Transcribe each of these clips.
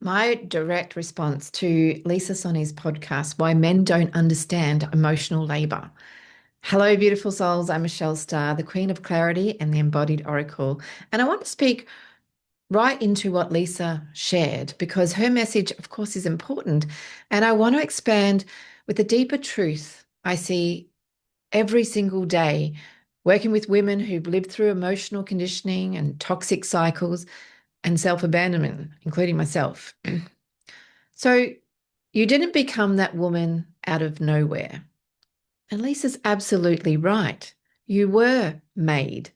My direct response to Lisa Sonni's podcast, Why Men Don't Understand Emotional Labor. Hello, beautiful souls. I'm Mischelle Star, the Queen of Clarity and the Embodied Oracle. And I want to speak right into what Lisa shared because her message, of course, is important. And I want to expand with a deeper truth I see every single day working with women who've lived through emotional conditioning and toxic cycles and self-abandonment, including myself. So you didn't become that woman out of nowhere. And Lisa's absolutely right. You were made.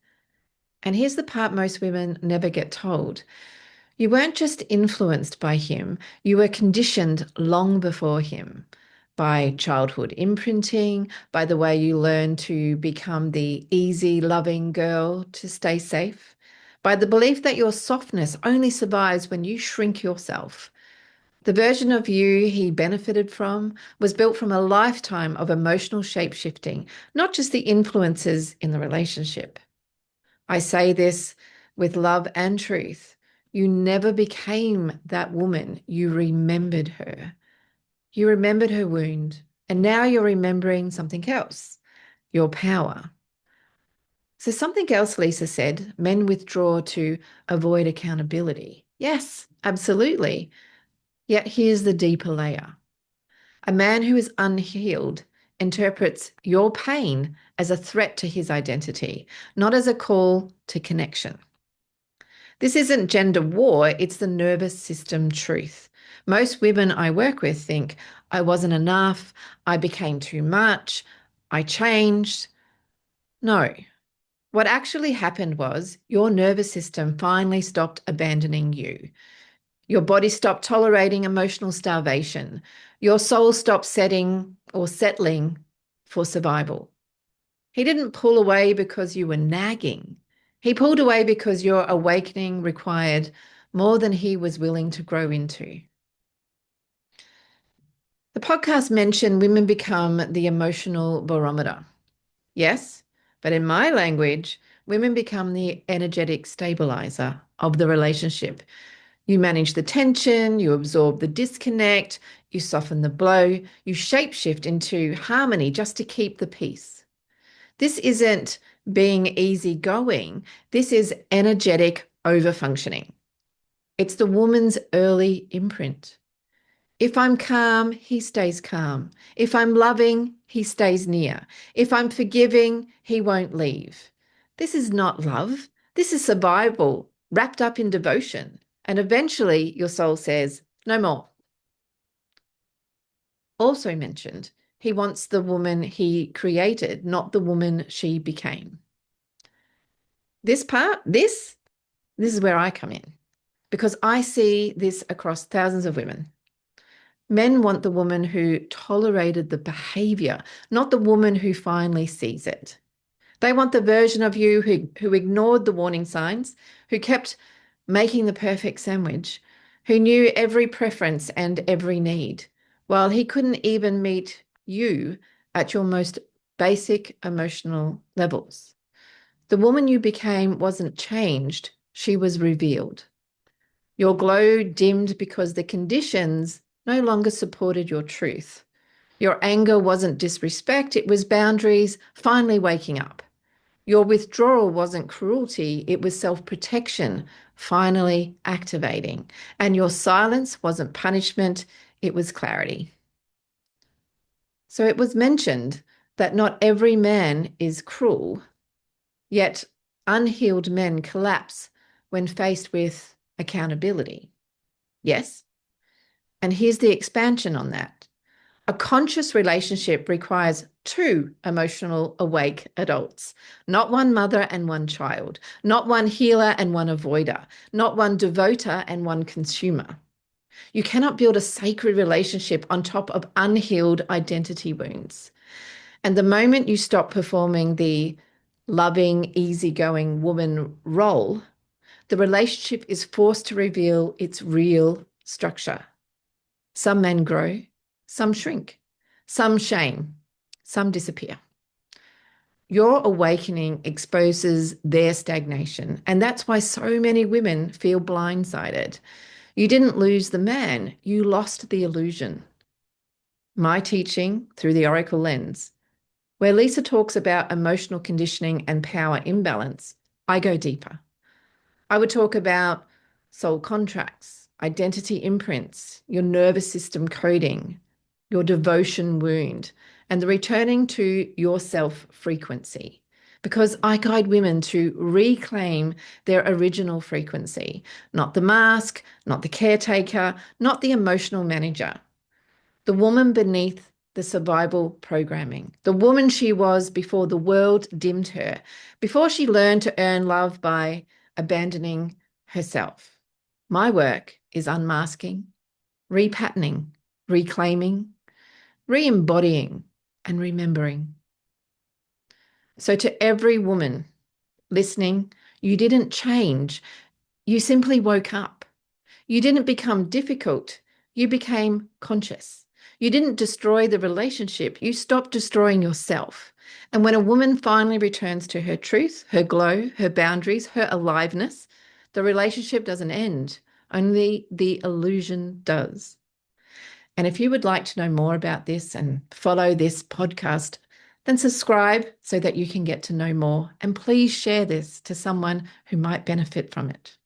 And here's the part most women never get told. You weren't just influenced by him, you were conditioned long before him by childhood imprinting, by the way you learn to become the easy, loving girl to stay safe, by the belief that your softness only survives when you shrink yourself. The version of you he benefited from was built from a lifetime of emotional shape-shifting, not just the influences in the relationship. I say this with love and truth. You never became that woman. You remembered her. You remembered her wound, and now you're remembering something else, your power. So something else Lisa said, men withdraw to avoid accountability. Yes, absolutely. Yet here's the deeper layer. A man who is unhealed interprets your pain as a threat to his identity, not as a call to connection. This isn't gender war, it's the nervous system truth. Most women I work with think, I wasn't enough, I became too much, I changed. No, what actually happened was your nervous system finally stopped abandoning you. Your body stopped tolerating emotional starvation. Your soul stopped setting or settling for survival. He didn't pull away because you were nagging. He pulled away because your awakening required more than he was willing to grow into. The podcast mentioned women become the emotional barometer. Yes, but in my language, women become the energetic stabilizer of the relationship. You manage the tension, you absorb the disconnect, you soften the blow, you shapeshift into harmony just to keep the peace. This isn't being easygoing. This is energetic overfunctioning. It's the woman's early imprint. If I'm calm, he stays calm. If I'm loving, he stays near. If I'm forgiving, he won't leave. This is not love. This is survival wrapped up in devotion. And eventually your soul says, no more. Also mentioned, he wants the woman he created, not the woman she became. This part, this is where I come in because I see this across thousands of women. Men want the woman who tolerated the behavior, not the woman who finally sees it. They want the version of you who ignored the warning signs, who kept making the perfect sandwich, who knew every preference and every need, while he couldn't even meet you at your most basic emotional levels. The woman you became wasn't changed, she was revealed. Your glow dimmed because the conditions no longer supported your truth. Your anger wasn't disrespect, it was boundaries finally waking up. Your withdrawal wasn't cruelty, it was self-protection finally activating. And your silence wasn't punishment, it was clarity. So it was mentioned that not every man is cruel, yet unhealed men collapse when faced with accountability. Yes? And here's the expansion on that. A conscious relationship requires two emotional awake adults, not one mother and one child, not one healer and one avoider, not one devoter and one consumer. You cannot build a sacred relationship on top of unhealed identity wounds. And the moment you stop performing the loving, easygoing woman role, the relationship is forced to reveal its real structure. Some men grow, some shrink, some shame, some disappear. Your awakening exposes their stagnation, and that's why so many women feel blindsided. You didn't lose the man, you lost the illusion. My teaching through the Oracle lens, where Lisa talks about emotional conditioning and power imbalance, I go deeper. I would talk about soul contracts, identity imprints, your nervous system coding, your devotion wound, and the returning to yourself frequency. Because I guide women to reclaim their original frequency, not the mask, not the caretaker, not the emotional manager, the woman beneath the survival programming, the woman she was before the world dimmed her, before she learned to earn love by abandoning herself. My work is unmasking, repatterning, reclaiming, re-embodying, and remembering. So to every woman listening, you didn't change, you simply woke up. You didn't become difficult, you became conscious. You didn't destroy the relationship, you stopped destroying yourself. And when a woman finally returns to her truth, her glow, her boundaries, her aliveness, the relationship doesn't end, only the illusion does. And if you would like to know more about this and follow this podcast, then subscribe so that you can get to know more. And please share this to someone who might benefit from it.